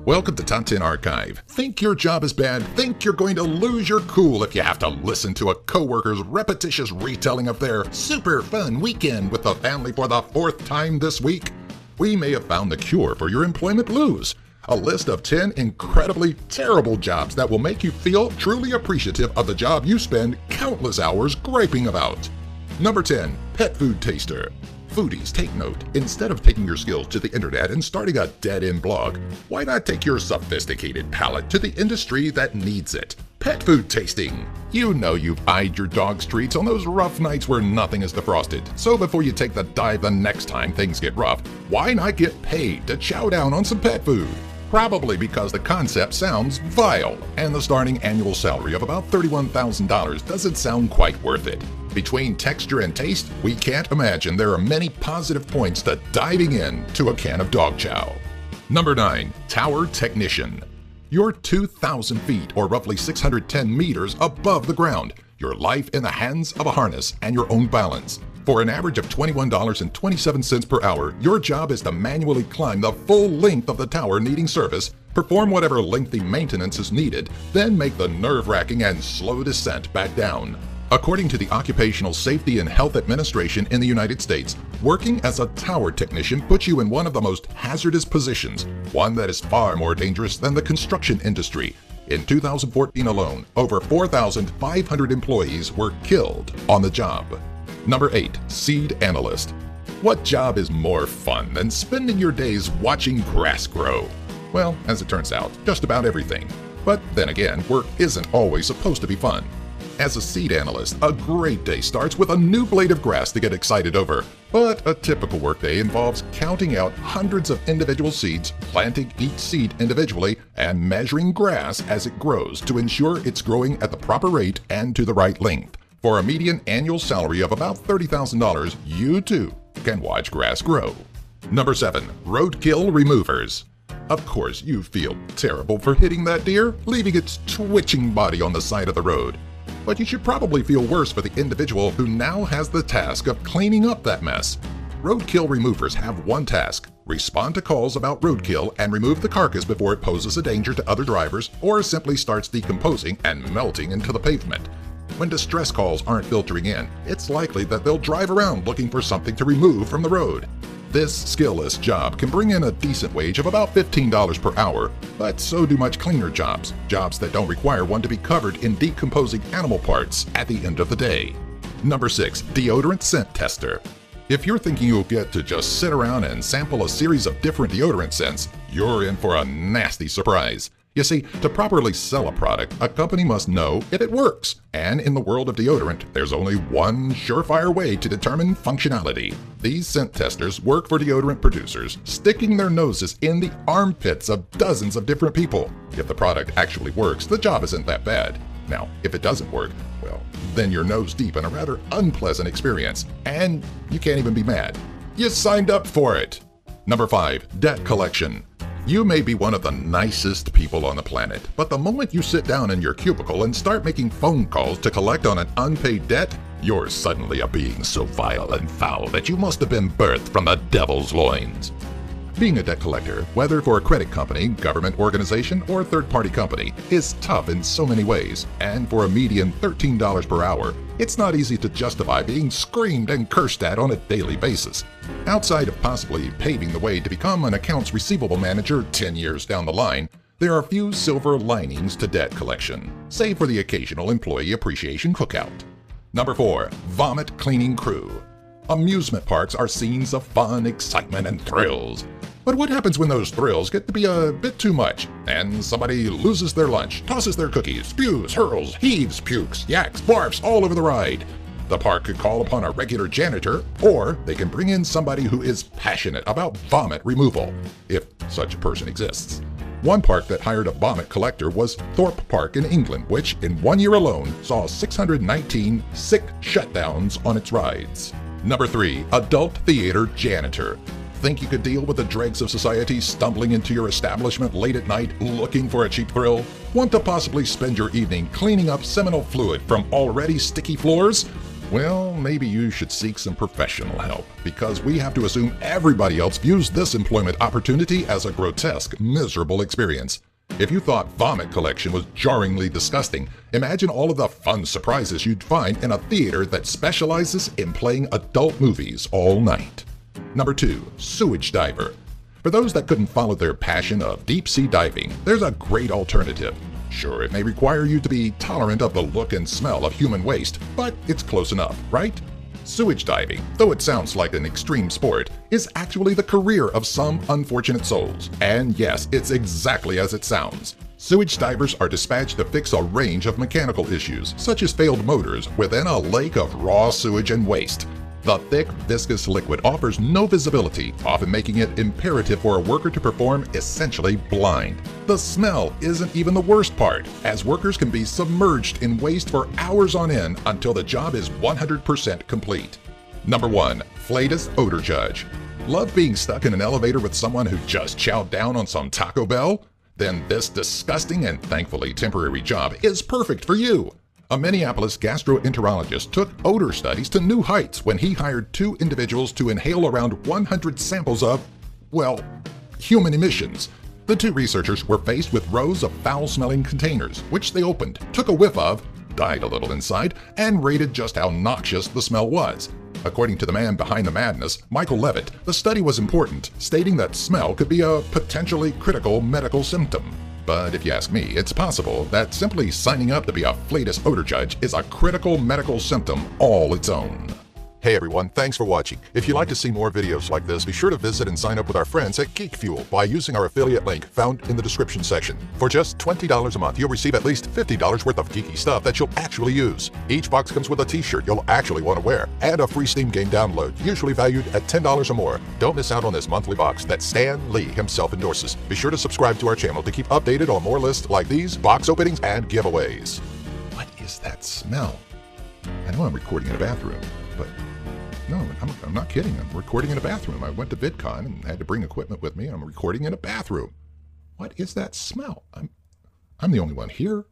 Welcome to Top 10 Archive. Think your job is bad? Think you're going to lose your cool if you have to listen to a coworker's repetitious retelling of their super fun weekend with the family for the fourth time this week? We may have found the cure for your employment blues. A list of 10 incredibly terrible jobs that will make you feel truly appreciative of the job you spend countless hours griping about. Number 10, pet food taster. Foodies, take note. Instead of taking your skills to the internet and starting a dead-end blog, why not take your sophisticated palate to the industry that needs it? Pet food tasting. You know you've eyed your dog's treats on those rough nights where nothing is defrosted. So before you take the dive the next time things get rough, why not get paid to chow down on some pet food? Probably because the concept sounds vile, and the starting annual salary of about $31,000 doesn't sound quite worth it. Between texture and taste, we can't imagine there are many positive points to diving in to a can of dog chow. Number 9, tower technician. You're 2,000 feet or roughly 610 meters above the ground, your life in the hands of a harness and your own balance. For an average of $21.27 per hour, your job is to manually climb the full length of the tower needing service, perform whatever lengthy maintenance is needed, then make the nerve-wracking and slow descent back down. According to the Occupational Safety and Health Administration in the United States, working as a tower technician puts you in one of the most hazardous positions, one that is far more dangerous than the construction industry. In 2014 alone, over 4,500 employees were killed on the job. Number 8, seed analyst. What job is more fun than spending your days watching grass grow? Well, as it turns out, just about everything. But then again, work isn't always supposed to be fun. As a seed analyst, a great day starts with a new blade of grass to get excited over. But a typical workday involves counting out hundreds of individual seeds, planting each seed individually, and measuring grass as it grows to ensure it's growing at the proper rate and to the right length. For a median annual salary of about $30,000, you too can watch grass grow. Number 7, roadkill removers. Of course, you feel terrible for hitting that deer, leaving its twitching body on the side of the road. But you should probably feel worse for the individual who now has the task of cleaning up that mess. Roadkill removers have one task: respond to calls about roadkill and remove the carcass before it poses a danger to other drivers or simply starts decomposing and melting into the pavement. When distress calls aren't filtering in, it's likely that they'll drive around looking for something to remove from the road. This skill-less job can bring in a decent wage of about $15 per hour, but so do much cleaner jobs that don't require one to be covered in decomposing animal parts at the end of the day. Number 6, deodorant scent tester. If you're thinking you'll get to just sit around and sample a series of different deodorant scents, you're in for a nasty surprise. You see, to properly sell a product, a company must know if it works. And in the world of deodorant, there's only one surefire way to determine functionality. These scent testers work for deodorant producers, sticking their noses in the armpits of dozens of different people. If the product actually works, the job isn't that bad. Now, if it doesn't work, well, then you're nose deep in a rather unpleasant experience, and you can't even be mad. You signed up for it. Number 5, debt collection. You may be one of the nicest people on the planet, but the moment you sit down in your cubicle and start making phone calls to collect on an unpaid debt, you're suddenly a being so vile and foul that you must have been birthed from the devil's loins. Being a debt collector, whether for a credit company, government organization, or third-party company, is tough in so many ways, and for a median $13 per hour, it's not easy to justify being screamed and cursed at on a daily basis. Outside of possibly paving the way to become an accounts receivable manager 10 years down the line, there are a few silver linings to debt collection, save for the occasional employee appreciation cookout. Number 4, vomit cleaning crew. Amusement parks are scenes of fun, excitement, and thrills. But what happens when those thrills get to be a bit too much, and somebody loses their lunch, tosses their cookies, spews, hurls, heaves, pukes, yaks, barfs all over the ride? The park could call upon a regular janitor, or they can bring in somebody who is passionate about vomit removal, if such a person exists. One park that hired a vomit collector was Thorpe Park in England, which in 1 year alone saw 619 sick shutdowns on its rides. Number 3, adult theater janitor. Think you could deal with the dregs of society stumbling into your establishment late at night looking for a cheap thrill? Want to possibly spend your evening cleaning up seminal fluid from already sticky floors? Well, maybe you should seek some professional help, because we have to assume everybody else views this employment opportunity as a grotesque, miserable experience. If you thought vomit collection was jarringly disgusting, imagine all of the fun surprises you'd find in a theater that specializes in playing adult movies all night. Number 2. Sewage diver. For those that couldn't follow their passion of deep-sea diving, there's a great alternative. Sure, it may require you to be tolerant of the look and smell of human waste, but it's close enough, right? Sewage diving, though it sounds like an extreme sport, is actually the career of some unfortunate souls. And yes, it's exactly as it sounds. Sewage divers are dispatched to fix a range of mechanical issues, such as failed motors, within a lake of raw sewage and waste. The thick, viscous liquid offers no visibility, often making it imperative for a worker to perform essentially blind. The smell isn't even the worst part, as workers can be submerged in waste for hours on end until the job is 100% complete. Number 1. Flatus odor judge. Love being stuck in an elevator with someone who just chowed down on some Taco Bell? Then this disgusting and thankfully temporary job is perfect for you. A Minneapolis gastroenterologist took odor studies to new heights when he hired 2 individuals to inhale around 100 samples of, well, human emissions. The 2 researchers were faced with rows of foul-smelling containers, which they opened, took a whiff of, died a little inside, and rated just how noxious the smell was. According to the man behind the madness, Michael Levitt, the study was important, stating that smell could be a potentially critical medical symptom. But if you ask me, it's possible that simply signing up to be a flatus odor judge is a critical medical symptom all its own. Hey everyone, thanks for watching. If you'd like to see more videos like this, be sure to visit and sign up with our friends at Geek Fuel by using our affiliate link found in the description section. For just $20 a month, you'll receive at least $50 worth of geeky stuff that you'll actually use. Each box comes with a t-shirt you'll actually want to wear, and a free Steam game download, usually valued at $10 or more. Don't miss out on this monthly box that Stan Lee himself endorses. Be sure to subscribe to our channel to keep updated on more lists like these, box openings, and giveaways. What is that smell? I know I'm recording in a bathroom, but no, I'm not kidding. I'm recording in a bathroom. I went to VidCon and had to bring equipment with me, and I'm recording in a bathroom. What is that smell? I'm the only one here.